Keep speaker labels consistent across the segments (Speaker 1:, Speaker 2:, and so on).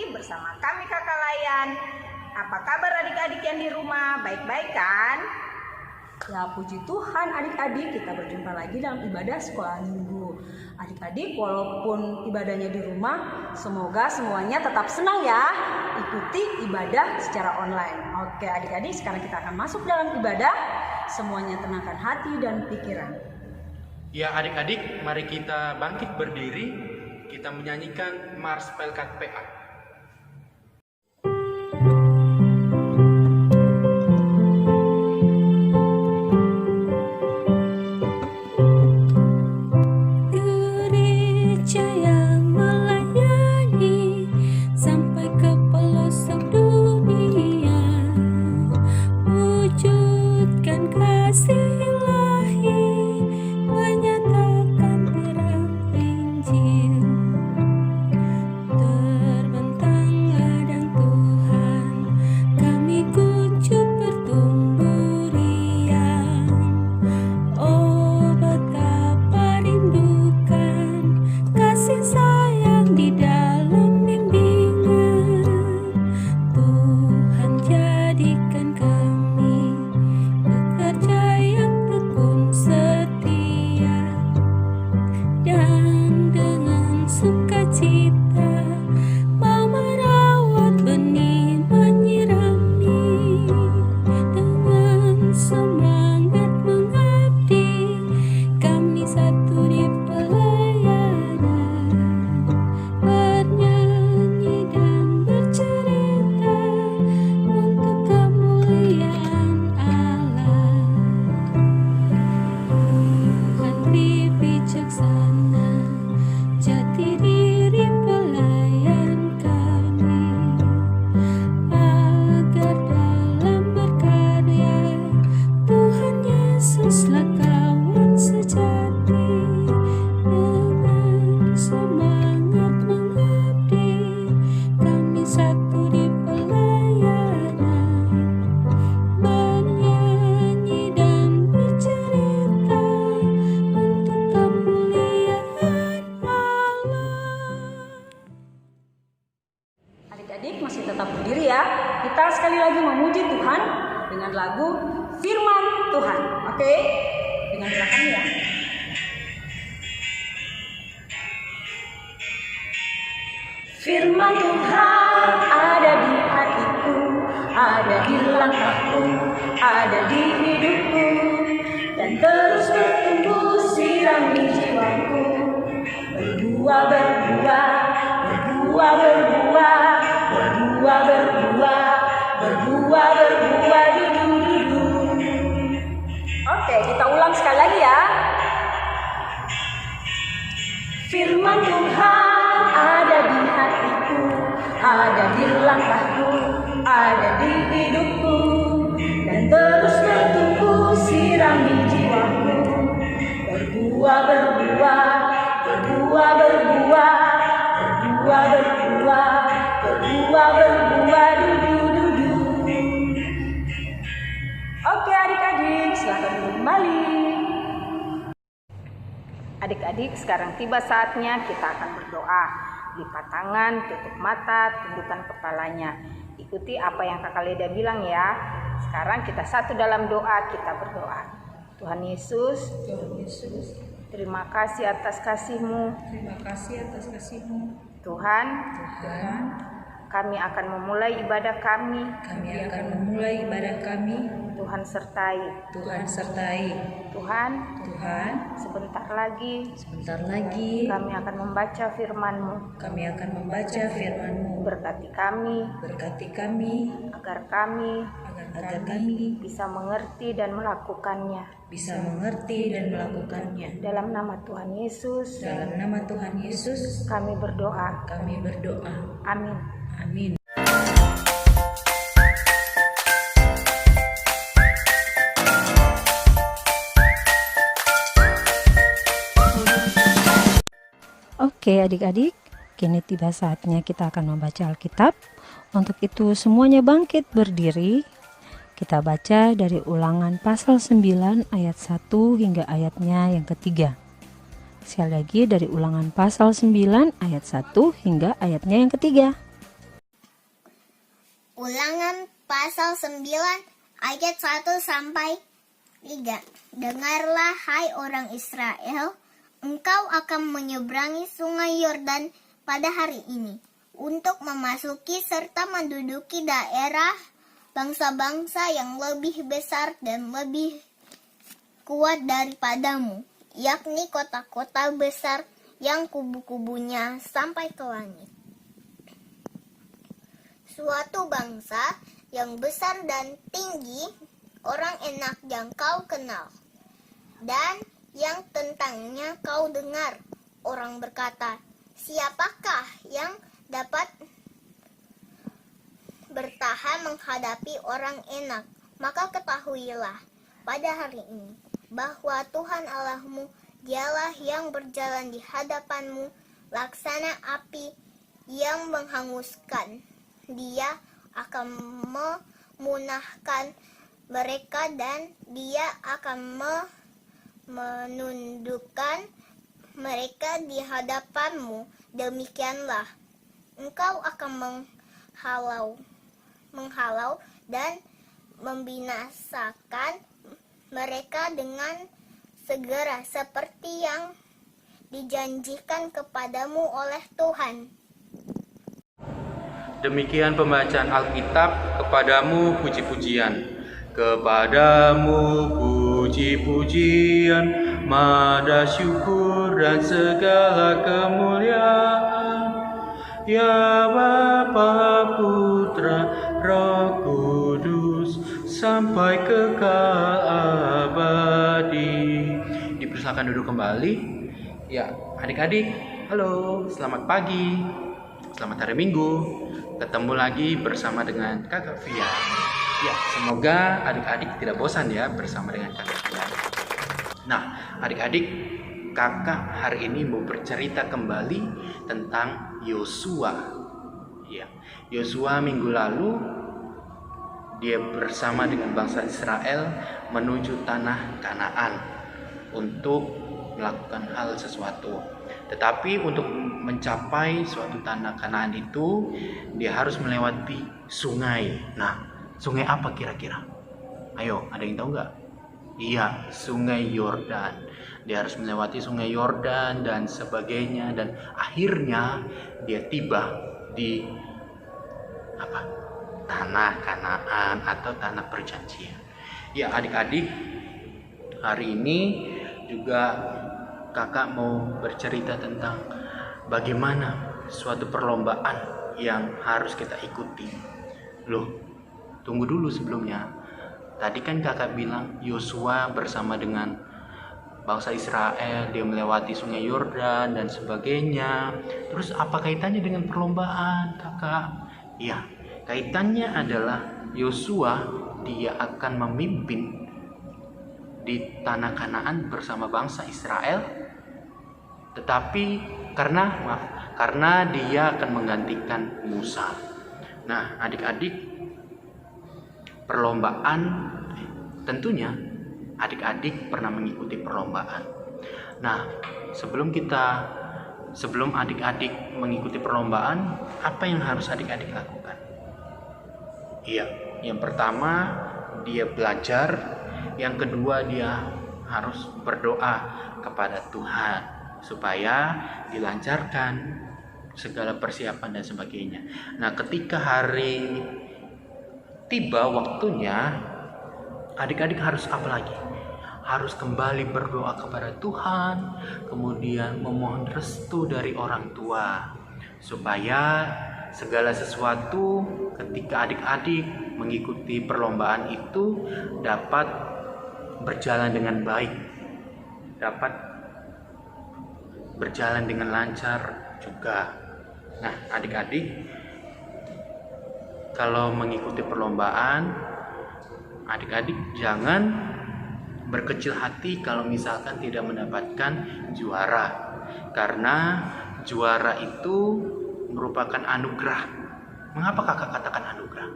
Speaker 1: lagi bersama kami Kakak Layan. Apa kabar adik-adik yang di rumah? Baik-baik kan?
Speaker 2: Ya puji Tuhan adik-adik, kita berjumpa lagi dalam ibadah sekolah minggu. Adik-adik walaupun ibadahnya di rumah, semoga semuanya tetap senang ya ikuti ibadah secara online. Oke adik-adik, sekarang kita akan masuk dalam ibadah. Semuanya tenangkan hati dan pikiran.
Speaker 3: Ya adik-adik, mari kita bangkit berdiri. Kita menyanyikan Mars Pelkat PA.
Speaker 2: Adik-adik masih tetap berdiri ya. Kita sekali lagi memuji Tuhan dengan lagu Firman Tuhan. Oke? Dengan gerakan ya. Firman Tuhan ada di hatiku, ada di langkahku, ada di hidupku, dan terus bertumbuh sirami jiwaku. Berbuah, berbuah, berbuah, berbuah, berbuah, berbuah, berbuah, berbuah, dudu. Oke, kita ulang sekali lagi ya. Firman Tuhan ada di hatiku, ada di langkahku, ada di hidupku, dan terus bertumbuh sirami jiwaku. Berbuah, berbuah, berbuah, berbuah, berbuah, berbuah, berbuah, berbuah, dudu. Oke adik-adik, silakan duduk kembali. Adik-adik, sekarang tiba saatnya kita akan berdoa. Lipat tangan, tutup mata, tundukkan kepalanya. Ikuti apa yang Kakak Leda bilang ya. Sekarang kita satu dalam doa, kita berdoa. Tuhan Yesus, terima kasih atas kasih-Mu. Tuhan, kami akan memulai ibadah kami. Tuhan sertai. Tuhan, sebentar lagi kami akan membaca firman-Mu. Berkati kami agar kami bisa mengerti dan melakukannya. Dalam nama Tuhan Yesus. Kami berdoa. Amin.
Speaker 4: Oke adik-adik, kini tiba saatnya kita akan membaca Alkitab. Untuk itu semuanya bangkit berdiri. Kita baca dari Ulangan pasal 9 ayat 1 hingga ayatnya yang ketiga. Sekali lagi dari Ulangan pasal 9 ayat 1 hingga ayatnya yang ketiga.
Speaker 5: Ulangan pasal 9 ayat 1 sampai 3. Dengarlah hai orang Israel, engkau akan menyeberangi sungai Yordan pada hari ini untuk memasuki serta menduduki daerah bangsa-bangsa yang lebih besar dan lebih kuat daripadamu, yakni kota-kota besar yang kubu-kubunya sampai ke langit. Suatu bangsa yang besar dan tinggi, orang enak yang kau kenal, dan yang tentangnya kau dengar. Orang berkata, siapakah yang dapat bertahan menghadapi orang enak? Maka ketahuilah pada hari ini bahwa Tuhan Allahmu dialah yang berjalan di hadapanmu laksana api yang menghanguskan. Dia akan memunahkan mereka dan dia akan menundukkan mereka di hadapanmu. Demikianlah engkau akan menghalau dan membinasakan mereka dengan segera seperti yang dijanjikan kepadamu oleh Tuhan.
Speaker 3: Demikian pembacaan Alkitab. Kepadamu puji-pujian. Kepadamu puji-pujian, mada syukur dan segala kemuliaan. Ya Bapa, Putra, Roh Kudus, sampai kekal abadi. Dipersilakan duduk kembali. Ya, adik-adik, halo, selamat pagi, selamat hari Minggu. Ketemu lagi bersama dengan Kakak Fia. Ya, semoga adik-adik tidak bosan ya bersama dengan Kakak Fia. Nah, adik-adik, kakak hari ini mau bercerita kembali tentang Yosua. Ya, Yosua minggu lalu dia bersama dengan bangsa Israel menuju tanah Kanaan untuk melakukan hal sesuatu. Tetapi untuk mencapai suatu tanah Kanaan itu, dia harus melewati sungai. Nah, sungai apa kira-kira? Ayo, ada yang tahu nggak? Iya, sungai Yordan. Dia harus melewati sungai Yordan dan sebagainya. Dan akhirnya dia tiba di tanah Kanaan atau tanah perjanjian. Ya, adik-adik, hari ini juga kakak mau bercerita tentang bagaimana suatu perlombaan yang harus kita ikuti. Loh, tunggu dulu sebelumnya. Tadi kan kakak bilang Yosua bersama dengan bangsa Israel, dia melewati sungai Yordan dan sebagainya. Terus apa kaitannya dengan perlombaan, kakak? Ya, kaitannya adalah Yosua dia akan memimpin di tanah Kanaan bersama bangsa Israel, tetapi karena dia akan menggantikan Musa. Nah, adik-adik, perlombaan tentunya adik-adik pernah mengikuti perlombaan. Nah, sebelum adik-adik mengikuti perlombaan, apa yang harus adik-adik lakukan? Iya, yang pertama dia belajar. Yang kedua, dia harus berdoa kepada Tuhan supaya dilancarkan segala persiapan dan sebagainya. Nah, ketika hari tiba waktunya, adik-adik harus apa lagi? Harus kembali berdoa kepada Tuhan, kemudian memohon restu dari orang tua supaya segala sesuatu ketika adik-adik mengikuti perlombaan itu dapat berjalan dengan baik, dapat berjalan dengan lancar juga. Nah, adik-adik, kalau mengikuti perlombaan, adik-adik jangan berkecil hati kalau misalkan tidak mendapatkan juara, karena juara itu merupakan anugerah. Mengapa kakak katakan anugerah?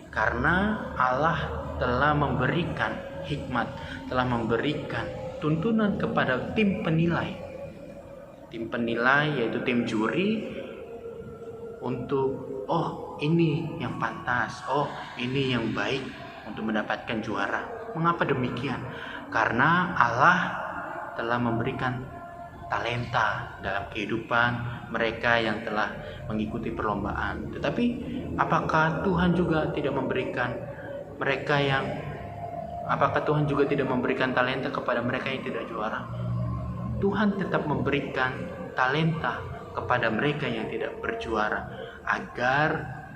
Speaker 3: Karena Allah telah memberikan hikmat, telah memberikan tuntunan kepada tim penilai. Tim penilai yaitu tim juri untuk oh ini yang pantas, oh ini yang baik untuk mendapatkan juara. Mengapa demikian? Karena Allah telah memberikan talenta dalam kehidupan mereka yang telah mengikuti perlombaan. Tetapi apakah Tuhan juga tidak memberikan talenta kepada mereka yang tidak juara? Tuhan tetap memberikan talenta kepada mereka yang tidak berjuara agar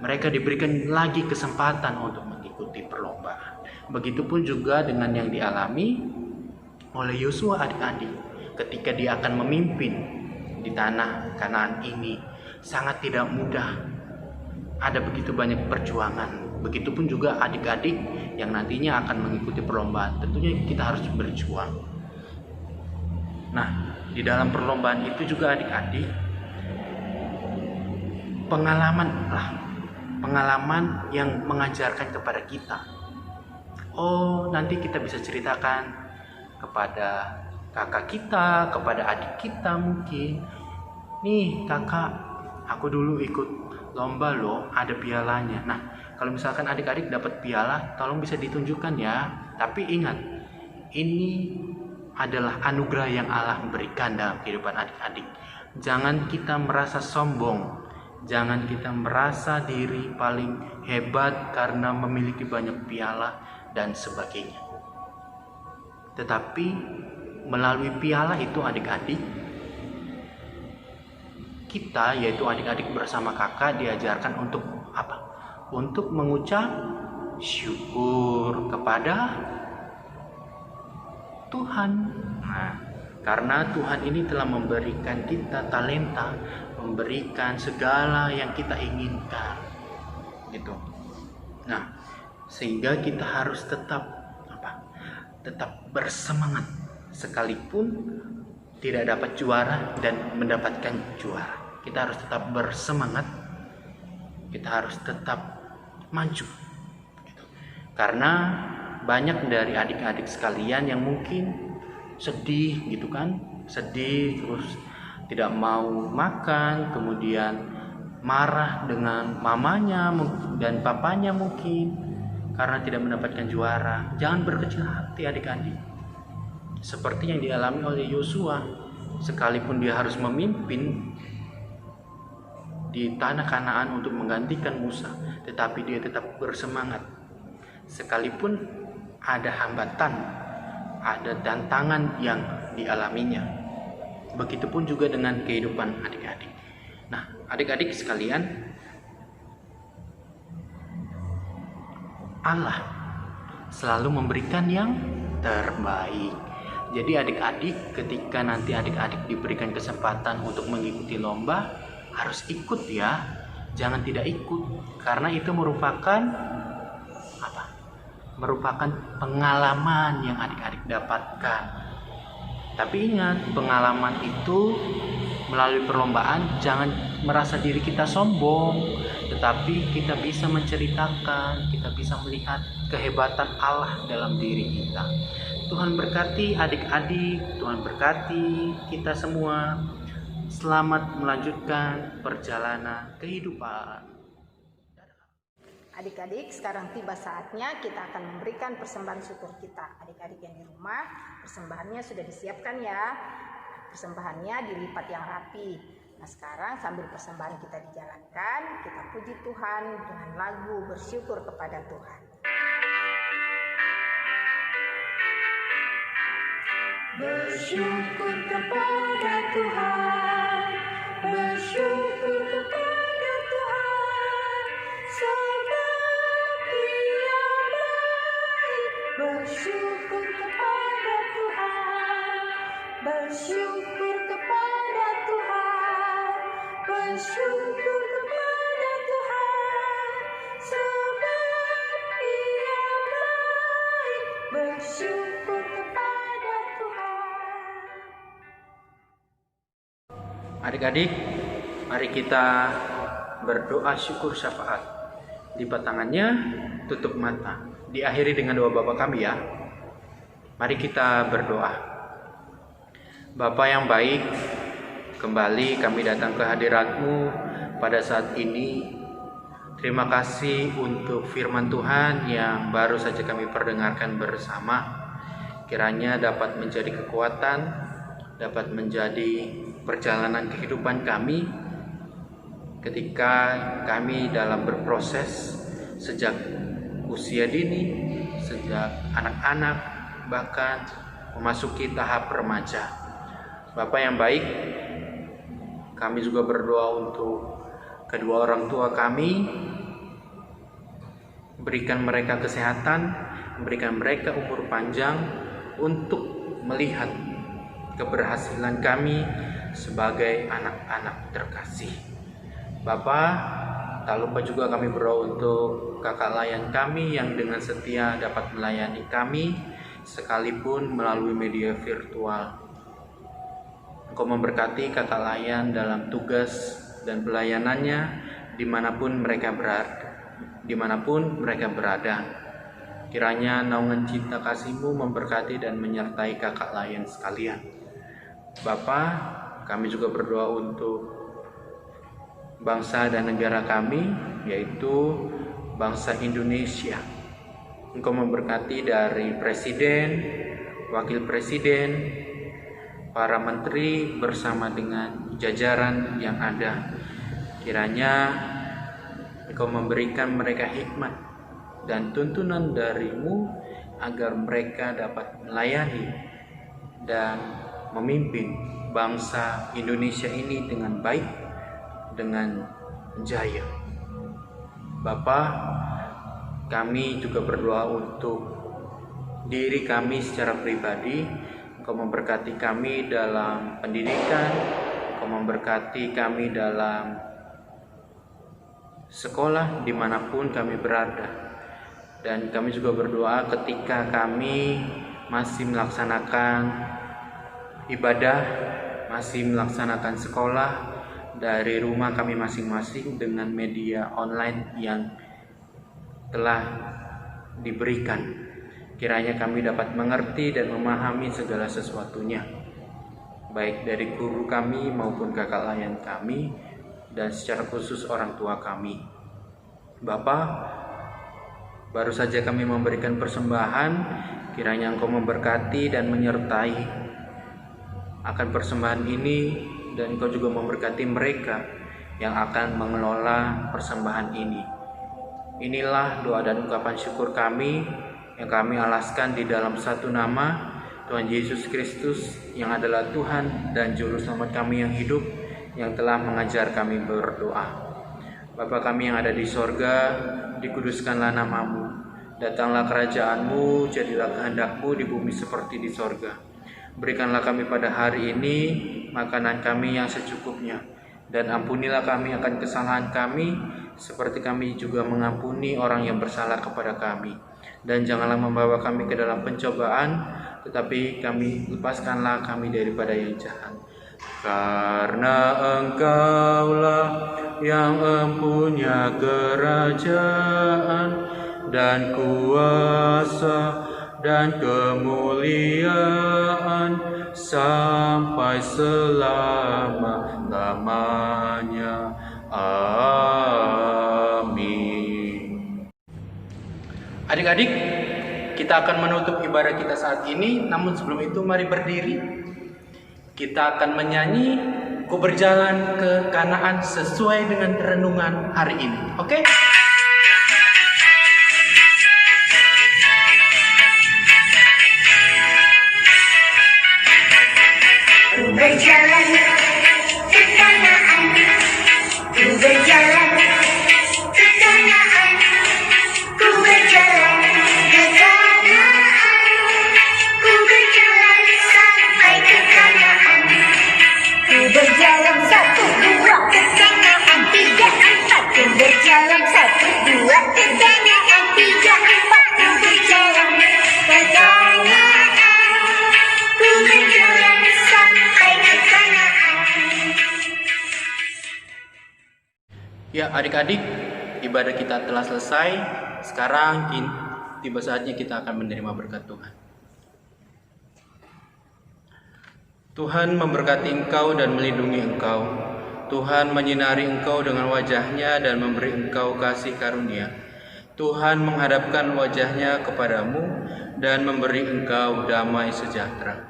Speaker 3: mereka diberikan lagi kesempatan untuk mengikuti perlombaan. Begitupun juga dengan yang dialami oleh Yosua adik-adik ketika dia akan memimpin di tanah Kanaan ini. Sangat tidak mudah, ada begitu banyak perjuangan. Begitupun juga adik-adik yang nantinya akan mengikuti perlombaan, tentunya kita harus berjuang. Nah, di dalam perlombaan itu juga adik-adik pengalaman yang mengajarkan kepada kita. Oh, nanti kita bisa ceritakan kepada kakak kita, kepada adik kita mungkin. Nih kakak, aku dulu ikut lomba loh, ada pialanya. Nah, kalau misalkan adik-adik dapat piala, tolong bisa ditunjukkan ya. Tapi ingat, ini adalah anugerah yang Allah berikan dalam kehidupan adik-adik. Jangan kita merasa sombong, jangan kita merasa diri paling hebat karena memiliki banyak piala dan sebagainya. Tetapi melalui piala itu adik-adik, kita yaitu adik-adik bersama kakak diajarkan untuk apa? Untuk mengucap syukur kepada Tuhan. Nah, karena Tuhan ini telah memberikan kita talenta, memberikan segala yang kita inginkan, gitu. Nah, sehingga kita harus tetap bersemangat sekalipun tidak dapat juara dan mendapatkan juara. Kita harus tetap bersemangat, kita harus tetap maju, gitu. Karena banyak dari adik-adik sekalian yang mungkin sedih gitu kan, sedih terus tidak mau makan, kemudian marah dengan mamanya dan papanya mungkin karena tidak mendapatkan juara. Jangan berkecil hati adik-adik, seperti yang dialami oleh Yosua. Sekalipun dia harus memimpin di tanah Kanaan untuk menggantikan Musa, tetapi dia tetap bersemangat. Sekalipun ada hambatan, ada tantangan yang dialaminya. Begitupun juga dengan kehidupan adik-adik. Nah, adik-adik sekalian, Allah selalu memberikan yang terbaik. Jadi adik-adik, ketika nanti adik-adik diberikan kesempatan untuk mengikuti lomba, harus ikut ya. Jangan tidak ikut, karena itu merupakan pengalaman yang adik-adik dapatkan. Tapi ingat, pengalaman itu melalui perlombaan, jangan merasa diri kita sombong, tetapi kita bisa menceritakan, kita bisa melihat kehebatan Allah dalam diri kita. Tuhan berkati adik-adik, Tuhan berkati kita semua. Selamat melanjutkan perjalanan kehidupan.
Speaker 1: Adik-adik, sekarang tiba saatnya kita akan memberikan persembahan syukur kita. Adik-adik yang di rumah, persembahannya sudah disiapkan ya. Persembahannya dilipat yang rapi. Nah, sekarang sambil persembahan kita dijalankan, kita puji Tuhan dengan lagu bersyukur kepada Tuhan.
Speaker 2: Bersyukur kepada Tuhan, bersyukur kepada Tuhan, sebab Dia baik. Bersyukur kepada Tuhan, bersyukur kepada Tuhan, bersyukur kepada Tuhan, sebab Dia baik. Bersyukur kepada Tuhan.
Speaker 3: Adik-adik, mari kita berdoa syukur syafaat. Lipat tangannya, tutup mata. Diakhiri dengan doa Bapa kami ya. Mari kita berdoa. Bapa yang baik, kembali kami datang ke hadirat-Mu pada saat ini Terima kasih untuk firman Tuhan yang baru saja kami perdengarkan bersama. Kiranya dapat menjadi kekuatan, dapat menjadi perjalanan kehidupan kami ketika kami dalam berproses sejak usia dini, sejak anak-anak, bahkan memasuki tahap remaja. Bapak yang baik, kami juga berdoa untuk kedua orang tua kami, berikan mereka kesehatan, berikan mereka umur panjang untuk melihat keberhasilan kami sebagai anak-anak terkasih. Bapak, tak lupa juga kami berdoa untuk kakak layan kami yang dengan setia dapat melayani kami sekalipun melalui media virtual. Engkau memberkati kakak layan dalam tugas dan pelayanannya dimanapun mereka berada. Kiranya naungan cinta kasih-Mu memberkati dan menyertai kakak layan sekalian. Bapa, kami juga berdoa untuk bangsa dan negara kami, yaitu bangsa Indonesia. Engkau memberkati dari presiden, wakil presiden, para menteri bersama dengan jajaran yang ada. Kiranya Engkau memberikan mereka hikmat dan tuntunan dari-Mu agar mereka dapat melayani dan memimpin bangsa Indonesia ini dengan baik, dengan jaya. Bapa, kami juga berdoa untuk diri kami secara pribadi. Engkau memberkati kami dalam pendidikan, Engkau memberkati kami dalam sekolah dimanapun kami berada. Dan kami juga berdoa ketika kami masih melaksanakan ibadah, masih melaksanakan sekolah dari rumah kami masing-masing dengan media online yang telah diberikan. Kiranya kami dapat mengerti dan memahami segala sesuatunya, baik dari guru kami maupun kakak layan kami, dan secara khusus orang tua kami. Bapa, baru saja kami memberikan persembahan, kiranya Engkau memberkati dan menyertai akan persembahan ini, dan Engkau juga memberkati mereka yang akan mengelola persembahan ini. Inilah doa dan ungkapan syukur kami yang kami alaskan di dalam satu nama, Tuhan Yesus Kristus, yang adalah Tuhan dan Juru Selamat kami yang hidup, yang telah mengajar kami berdoa. Bapa kami yang ada di sorga, dikuduskanlah nama-Mu, datanglah kerajaan-Mu, jadilah kehendak-Mu di bumi seperti di sorga. Berikanlah kami pada hari ini makanan kami yang secukupnya, dan ampunilah kami akan kesalahan kami, seperti kami juga mengampuni orang yang bersalah kepada kami. Dan janganlah membawa kami ke dalam pencobaan, tetapi lepaskanlah kami daripada yang jahat. Karena Engkaulah yang mempunyai kerajaan dan kuasa dan kemuliaan sampai selama-lamanya. Amin. Adik-adik, kita akan menutup ibadah kita saat ini. Namun sebelum itu mari berdiri. Kita akan menyanyi Ku Berjalan ke Kanaan sesuai dengan renungan hari ini. Oke?
Speaker 6: Berjalan ke Kanaan, ku berjalan ke Kanaan, ku berjalan ke Kanaan, ku berjalan sampai ke Kanaan, ku berjalan 1, 2 ke Kanaan, 3, 4, ku berjalan 1, 2 ke Kanaan, 3, 4, ku berjalan ke Kanaan, ku berjalan sampai ke Kanaan.
Speaker 3: Ya adik-adik, ibadah kita telah selesai. Sekarang tiba saatnya kita akan menerima berkat Tuhan. Tuhan memberkati engkau dan melindungi engkau. Tuhan menyinari engkau dengan wajahnya dan memberi engkau kasih karunia. Tuhan menghadapkan wajahnya kepadamu dan memberi engkau damai sejahtera.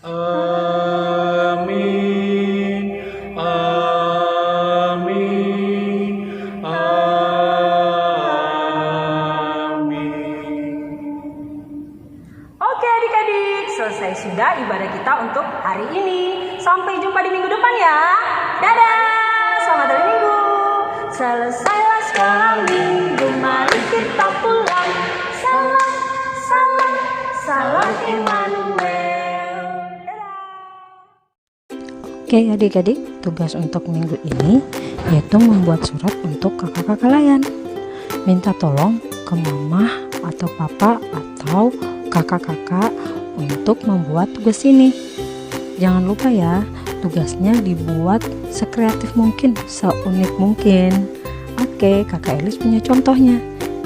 Speaker 3: Amin. Amin. Amin.
Speaker 2: Oke adik-adik, selesai sudah ibadah kita untuk hari ini. Sampai jumpa di minggu depan ya. Dadah, selamat hari Minggu. Selesailah sekolah minggu, mari kita pulang. Salam, salam, salam Immanuel.
Speaker 4: Oke adik-adik, tugas untuk minggu ini yaitu membuat surat untuk kakak-kakak layan. Minta tolong ke mama atau papa atau kakak-kakak untuk membuat tugas ini. Jangan lupa ya, tugasnya dibuat sekreatif mungkin, seunik mungkin. Oke, kakak Elis punya contohnya.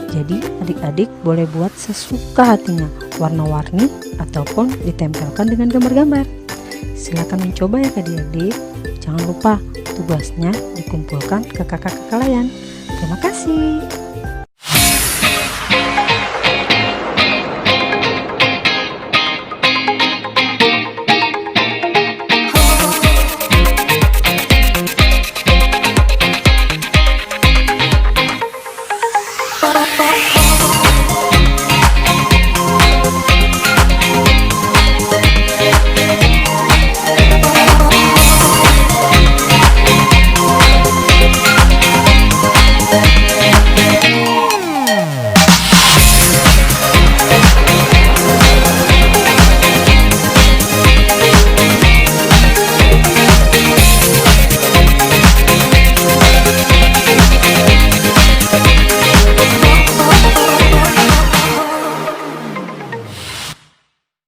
Speaker 4: Jadi adik-adik boleh buat sesuka hatinya, warna-warni ataupun ditempelkan dengan gambar-gambar. Silakan mencoba ya adik-adik. Jangan lupa tugasnya dikumpulkan ke kakak-kakak layan. Terima kasih.
Speaker 6: Oh,